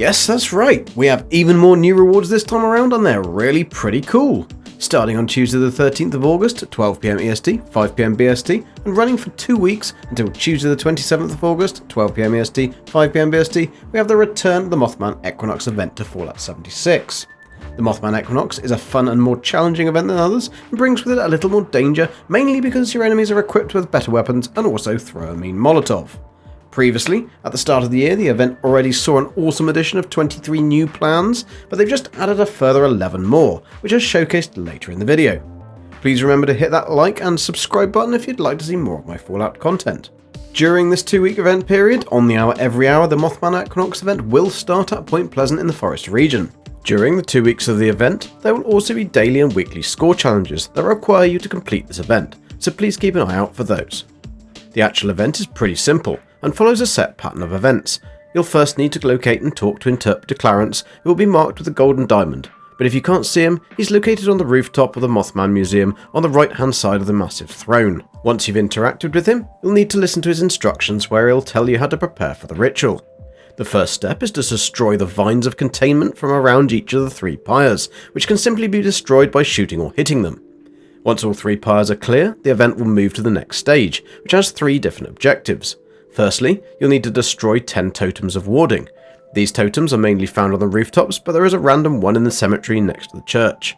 Yes, that's right, we have even more new rewards this time around and they're really pretty cool. Starting on Tuesday the 13th of August at 12pm EST, 5pm BST, and running for 2 weeks until Tuesday the 27th of August, 12pm EST, 5pm BST, we have the return of the Mothman Equinox Event to Fallout 76. The Mothman Equinox is a fun and more challenging event than others, and brings with it a little more danger, mainly because your enemies are equipped with better weapons and also throw a mean Molotov. Previously, at the start of the year, the event already saw an awesome addition of 23 new plans, but they've just added a further 11 more, which are showcased later in the video. Please remember to hit that like and subscribe button if you'd like to see more of my Fallout content. During this 2-week event period, on the hour every hour, the Mothman Equinox event will start at Point Pleasant in the Forest region. During the 2 weeks of the event, there will also be daily and weekly score challenges that require you to complete this event, so please keep an eye out for those. The actual event is pretty simple, and follows a set pattern of events. You'll first need to locate and talk to interpreter Clarence, who will be marked with a golden diamond, but if you can't see him, he's located on the rooftop of the Mothman Museum on the right hand side of the massive throne. Once you've interacted with him, you'll need to listen to his instructions where he'll tell you how to prepare for the ritual. The first step is to destroy the vines of containment from around each of the 3 pyres, which can simply be destroyed by shooting or hitting them. Once all 3 pyres are clear, the event will move to the next stage, which has 3 different objectives. Firstly, you'll need to destroy 10 totems of warding. These totems are mainly found on the rooftops, but there is a random one in the cemetery next to the church.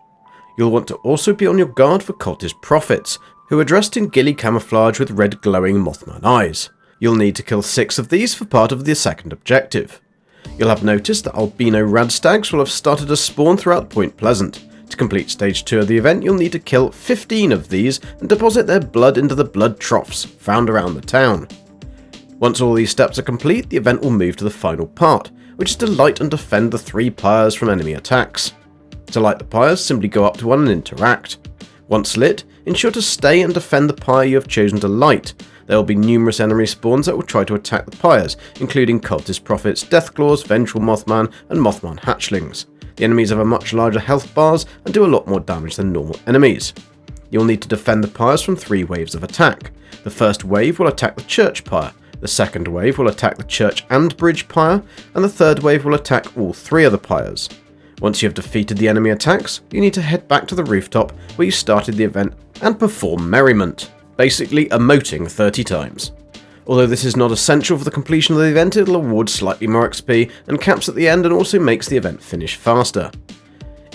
You'll want to also be on your guard for cultist prophets, who are dressed in ghillie camouflage with red glowing Mothman eyes. You'll need to kill 6 of these for part of the second objective. You'll have noticed that albino rad stags will have started to spawn throughout Point Pleasant. To complete stage 2 of the event, you'll need to kill 15 of these and deposit their blood into the blood troughs found around the town. Once all these steps are complete, the event will move to the final part, which is to light and defend the 3 pyres from enemy attacks. To light the pyres, simply go up to one and interact. Once lit, ensure to stay and defend the pyre you have chosen to light. There will be numerous enemy spawns that will try to attack the pyres, including cultist prophets, deathclaws, vengeful Mothman, and Mothman hatchlings. The enemies have a much larger health bars and do a lot more damage than normal enemies. You'll need to defend the pyres from 3 waves of attack. The first wave will attack the church pyre. The second wave will attack the church and bridge pyre, and the third wave will attack all 3 of the pyres. Once you have defeated the enemy attacks, you need to head back to the rooftop where you started the event and perform merriment, basically emoting 30 times. Although this is not essential for the completion of the event, it'll award slightly more XP and caps at the end and also makes the event finish faster.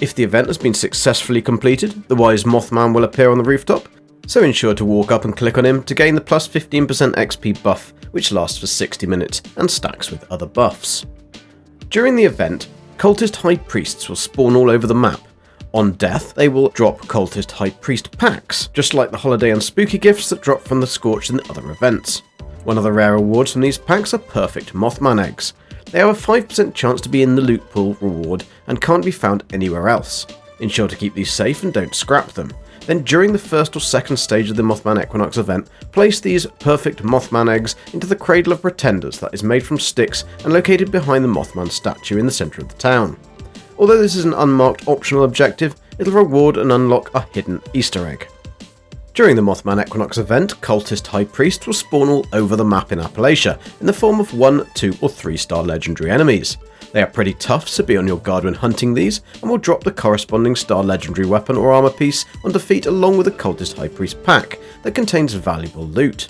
If the event has been successfully completed, the wise Mothman will appear on the rooftop, so ensure to walk up and click on him to gain the plus 15% XP buff, which lasts for 60 minutes and stacks with other buffs. During the event, Cultist High Priests will spawn all over the map. On death, they will drop Cultist High Priest packs, just like the holiday and spooky gifts that drop from the Scorched in the other events. One of the rare rewards from these packs are perfect Mothman eggs. They have a 5% chance to be in the loot pool reward and can't be found anywhere else. Ensure to keep these safe and don't scrap them. Then during the first or second stage of the Mothman Equinox event, place these perfect Mothman eggs into the Cradle of Pretenders that is made from sticks and located behind the Mothman statue in the centre of the town. Although this is an unmarked optional objective, it'll reward and unlock a hidden Easter egg. During the Mothman Equinox event, Cultist High Priests will spawn all over the map in Appalachia in the form of 1, 2 or 3 star legendary enemies. They are pretty tough, so be on your guard when hunting these, and will drop the corresponding star legendary weapon or armor piece on defeat along with a Cultist High Priest pack that contains valuable loot.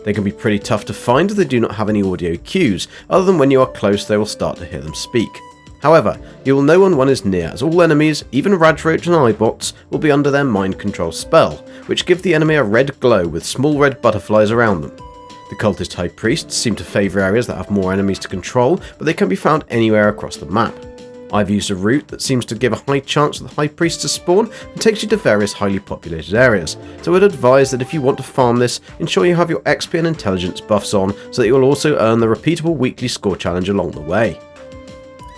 They can be pretty tough to find as they do not have any audio cues, other than when you are close they will start to hear them speak. However, you will know when one is near, as all enemies, even Radroach and Eyebots, will be under their mind control spell, which give the enemy a red glow with small red butterflies around them. The Cultist High Priests seem to favour areas that have more enemies to control, but they can be found anywhere across the map. I've used a route that seems to give a high chance of the High Priests to spawn and takes you to various highly populated areas, so I'd advise that if you want to farm this, ensure you have your XP and intelligence buffs on so that you will also earn the repeatable weekly score challenge along the way.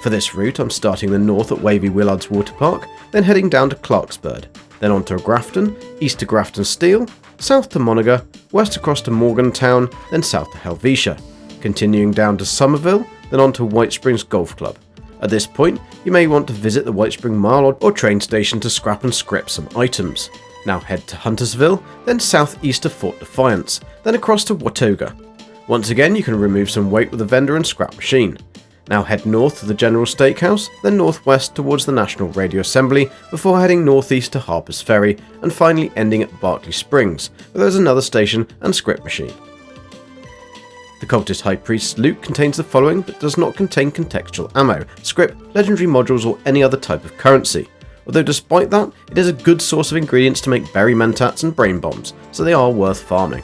For this route, I'm starting the north at Wavy Willard's Water Park, then heading down to Clarksburg, then on to Grafton, east to Grafton Steel, south to Monaga, west across to Morgantown, then south to Helvetia, continuing down to Somerville, then on to White Springs Golf Club. At this point, you may want to visit the White Spring Mile or train station to scrap and script some items. Now head to Huntersville, then southeast to Fort Defiance, then across to Watauga. Once again, you can remove some weight with a vendor and scrap machine. Now head north to the General Steakhouse, then northwest towards the National Radio Assembly, before heading northeast to Harper's Ferry, and finally ending at Barkley Springs, where there's another station and script machine. The Cultist High Priests loot contains the following, but does not contain contextual ammo, script, legendary modules, or any other type of currency. Although despite that, it is a good source of ingredients to make berry mentats and brain bombs, so they are worth farming.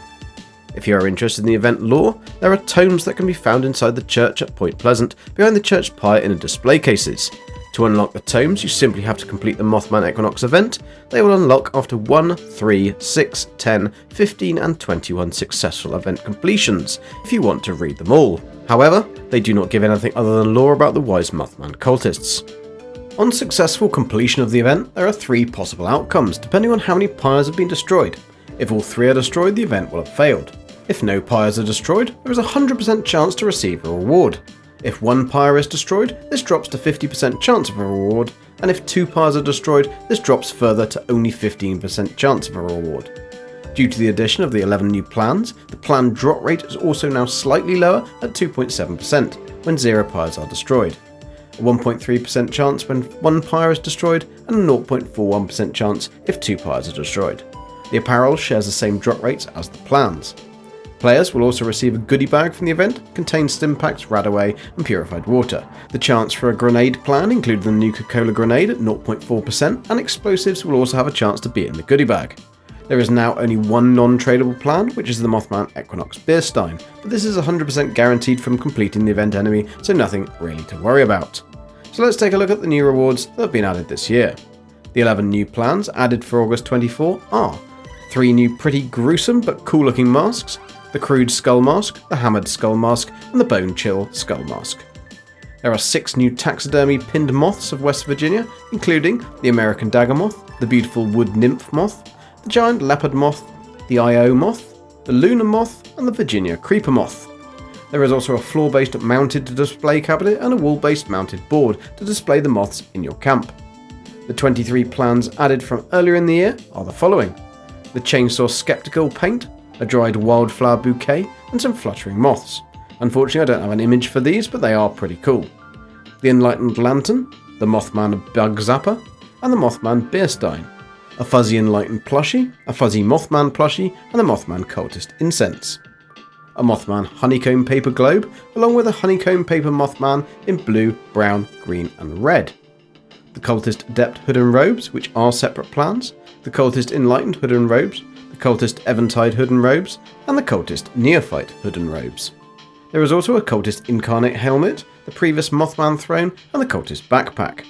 If you are interested in the event lore, there are tomes that can be found inside the church at Point Pleasant, behind the church pyre in the display cases. To unlock the tomes, you simply have to complete the Mothman Equinox event. They will unlock after 1, 3, 6, 10, 15 and 21 successful event completions, if you want to read them all. However, they do not give anything other than lore about the wise Mothman cultists. On successful completion of the event, there are 3 possible outcomes, depending on how many pyres have been destroyed. If all 3 are destroyed, the event will have failed. If no pyres are destroyed, there is a 100% chance to receive a reward. If 1 pyre is destroyed, this drops to 50% chance of a reward, and if 2 pyres are destroyed, this drops further to only 15% chance of a reward. Due to the addition of the 11 new plans, the plan drop rate is also now slightly lower at 2.7% when 0 pyres are destroyed, a 1.3% chance when 1 pyre is destroyed, and a 0.41% chance if 2 pyres are destroyed. The apparel shares the same drop rates as the plans. Players will also receive a goodie bag from the event, contains Stimpaks, Radaway and purified water. The chance for a grenade plan includes the Nuka-Cola grenade at 0.4%, and explosives will also have a chance to be in the goodie bag. There is now only one non-tradable plan, which is the Mothman Equinox Beer Stein, but this is 100% guaranteed from completing the event enemy, so nothing really to worry about. So let's take a look at the new rewards that have been added this year. The 11 new plans added for August 24 are 3 new pretty gruesome but cool looking masks, the Crude Skull Mask, the Hammered Skull Mask, and the Bone Chill Skull Mask. There are 6 new taxidermy pinned moths of West Virginia, including the American Dagger Moth, the beautiful Wood Nymph Moth, the Giant Leopard Moth, the IO Moth, the Lunar Moth, and the Virginia Creeper Moth. There is also a floor-based mounted display cabinet and a wall-based mounted board to display the moths in your camp. The 23 plans added from earlier in the year are the following: the Chainsaw Skeptical Paint, a dried wildflower bouquet, and some fluttering moths. Unfortunately, I don't have an image for these, but they are pretty cool. The Enlightened Lantern, the Mothman Bug Zapper, and the Mothman Beer Stein. A fuzzy Enlightened plushie, a fuzzy Mothman plushie, and the Mothman Cultist Incense. A Mothman Honeycomb Paper Globe, along with a Honeycomb Paper Mothman in blue, brown, green, and red. The Cultist Adept Hood and Robes, which are separate plans. The Cultist Enlightened Hood and Robes, the Cultist Eventide Hood and Robes, and the Cultist Neophyte Hood and Robes. There is also a Cultist Incarnate Helmet, the previous Mothman Throne, and the Cultist Backpack.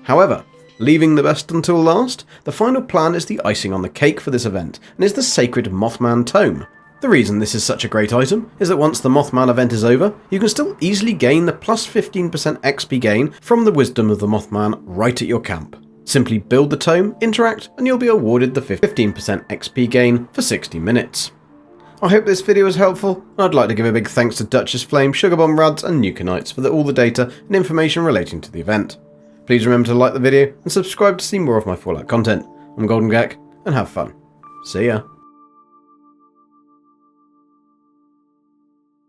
However, leaving the best until last, the final plan is the icing on the cake for this event, and is the sacred Mothman Tome. The reason this is such a great item is that once the Mothman event is over, you can still easily gain the plus 15% XP gain from the wisdom of the Mothman right at your camp. Simply build the tome, interact, and you'll be awarded the 15% XP gain for 60 minutes. I hope this video was helpful, and I'd like to give a big thanks to Duchess Flame, SugarbombRADS and Nukenites for all the data and information relating to the event. Please remember to like the video and subscribe to see more of my Fallout content. I'm Golden Gek, and have fun. See ya.